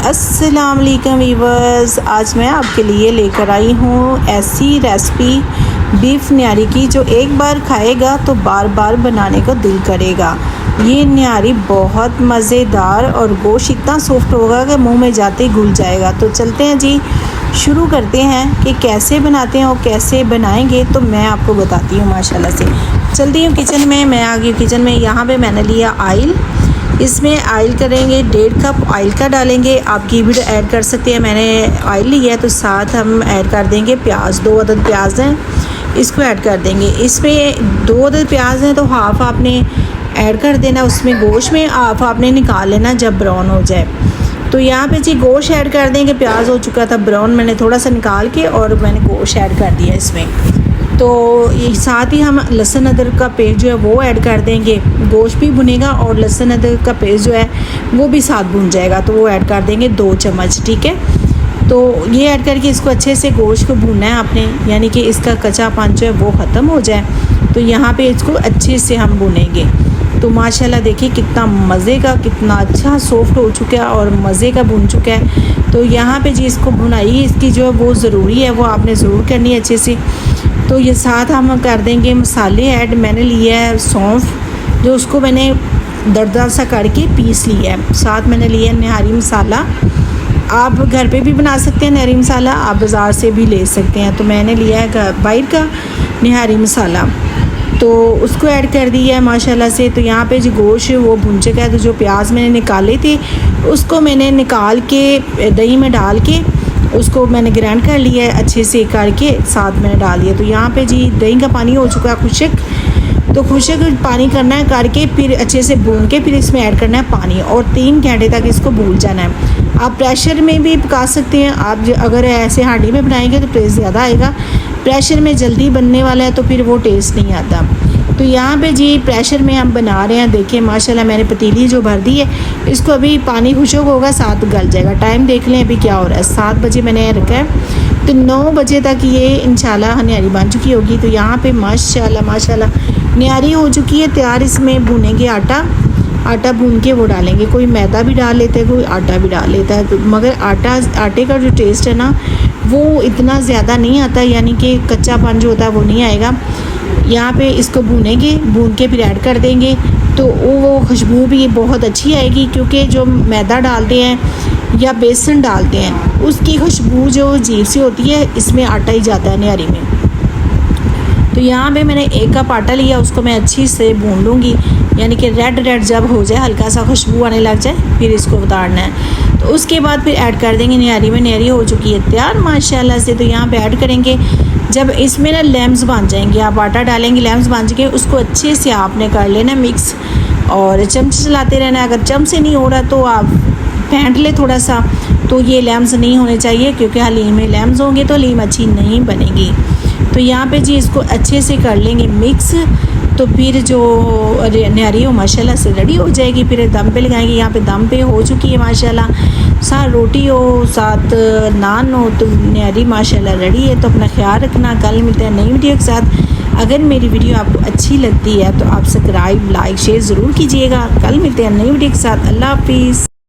अस्सलाम वालेकुम वीवर्स, आज मैं आपके लिए लेकर आई हूँ ऐसी रेसिपी बीफ न्यारी की जो एक बार खाएगा तो बार बार बनाने को दिल करेगा। ये न्यारी बहुत मज़ेदार और गोश्त इतना सॉफ्ट होगा कि मुंह में जाते ही घुल जाएगा। तो चलते हैं जी, शुरू करते हैं कि कैसे बनाते हैं और कैसे बनाएंगे तो मैं आपको बताती हूँ। माशाल्लाह से चलती हूँ किचन में। मैं आ गई किचन में। यहाँ पे मैंने लिया ऑयल। इसमें ऑयल करेंगे 1.5 कप ऑयल का डालेंगे। आप घी भी ऐड कर सकते हैं। मैंने ऑयल लिया है तो साथ हम ऐड कर देंगे प्याज। 2 अदद प्याज हैं, इसको ऐड कर देंगे। इसमें 2 अदद प्याज हैं तो हाफ़ आपने ऐड कर देना उसमें गोश्त में, हाफ़ आपने निकाल लेना जब ब्राउन हो जाए। तो यहाँ पे जी गोश्त ऐड कर देंगे। प्याज हो चुका था ब्राउन, मैंने थोड़ा सा निकाल के और मैंने गोश्त ऐड कर दिया इसमें। तो ये साथ ही हम लहसुन अदरक का पेस्ट जो है वो ऐड कर देंगे। गोश्त भी भुनेगा और लहसुन अदरक का पेस्ट जो है वो भी साथ भुन जाएगा, तो वो ऐड कर देंगे 2 चम्मच। ठीक है, तो ये ऐड करके इसको अच्छे से गोश्त को भुनना है आपने, यानी कि इसका कच्चापन जो है वो ख़त्म हो जाए। तो यहाँ पे इसको अच्छे से हम भुनेंगे। तो माशाल्लाह देखिए कितना मज़े का, कितना अच्छा सॉफ्ट हो चुका है और मज़े का भुन चुका है। तो यहाँ पे जी इसको भुनाई इसकी जो है वो ज़रूरी है, वो आपने ज़रूर करनी है अच्छे से। तो ये साथ हम कर देंगे मसाले ऐड। मैंने लिया है सौंफ, जो उसको मैंने दरदरा सा करके पीस लिया है। साथ मैंने लिया है निहारी मसाला। आप घर पे भी बना सकते हैं निहारी मसाला, आप बाज़ार से भी ले सकते हैं। तो मैंने लिया है बाहर का निहारी मसाला, तो उसको ऐड कर दिया है माशाल्लाह से। तो यहाँ पे जो गोश्त वो भुन चुका है। तो जो प्याज मैंने निकाले थे उसको मैंने निकाल के दही में डाल के उसको मैंने ग्राइंड कर लिया है अच्छे से करके, साथ मैंने डाल दिया। तो यहाँ पे जी दही का पानी हो चुका है खुशक, तो खुशक पानी करना है करके फिर अच्छे से भून के फिर इसमें ऐड करना है पानी और 3 घंटे तक इसको भून जाना है। आप प्रेशर में भी पका सकते हैं। आप अगर ऐसे हांडी में बनाएंगे तो टेस्ट ज़्यादा आएगा। प्रेशर में जल्दी बनने वाला है तो फिर वो टेस्ट नहीं आता। तो यहाँ पे जी प्रेशर में हम बना रहे हैं। देखिए माशाल्लाह मैंने पतीली जो भर दी है, इसको अभी पानी खुशक होगा 7 गल जाएगा। टाइम देख लें अभी क्या हो रहा है। 7 बजे मैंने रखा है, तो 9 बजे तक ये इंशाल्लाह न्यारी बन चुकी होगी। तो यहाँ पे माशाल्लाह न्यारी हो चुकी है तैयार। इसमें भुनेंगे आटा भून के वो डालेंगे। कोई मैदा भी डाल लेते हैं, कोई आटा भी डाल लेता है। तो मगर आटे का जो टेस्ट है ना वो इतना ज़्यादा नहीं आता, यानी कि कच्चापन जो होता है वो नहीं आएगा। यहाँ पे इसको भूनेंगे, भून के फिर ऐड कर देंगे तो वो खुशबू भी बहुत अच्छी आएगी, क्योंकि जो मैदा डालते हैं या बेसन डालते हैं उसकी खुशबू जो अजीब सी होती है, इसमें आटा ही जाता है न्यारी में। तो यहाँ पे मैंने 1 कप आटा लिया, उसको मैं अच्छी से भून लूँगी, यानी कि रेड जब हो जाए, हल्का सा खुशबू आने लग जाए, फिर इसको उतारना है। तो उसके बाद फिर ऐड कर देंगे न्यारी में। न्यारी हो चुकी है तैयार माशाल्लाह से। तो यहाँ पे ऐड करेंगे जब इसमें ना लैम्स बन जाएंगे, आप आटा डालेंगे लैम्स बन जाएंगे, उसको अच्छे से आपने कर लेना मिक्स और चमचे चलाते रहना। अगर चमचे नहीं हो रहा तो आप फेंट ले थोड़ा सा। तो ये लैम्स नहीं होने चाहिए, क्योंकि हलीम में लैम्स होंगे तो हलीम अच्छी नहीं बनेगी। तो यहाँ पे जी इसको अच्छे से कर लेंगे मिक्स। तो फिर जो न्यारी हो माशाल्लाह से रेडी हो जाएगी। फिर दम पे लगाएंगे। यहाँ पे दम पे हो चुकी है माशाल्लाह। साथ रोटी हो, साथ नान हो, तो न्यारी माशाल्लाह रेडी है। तो अपना ख्याल रखना। कल मिलते हैं नई वीडियो के साथ। अगर मेरी वीडियो आपको अच्छी लगती है तो आप सब्सक्राइब, लाइक, शेयर ज़रूर कीजिएगा। कल मिलते हैं नई वीडियो के साथ। अल्लाह हाफिज़।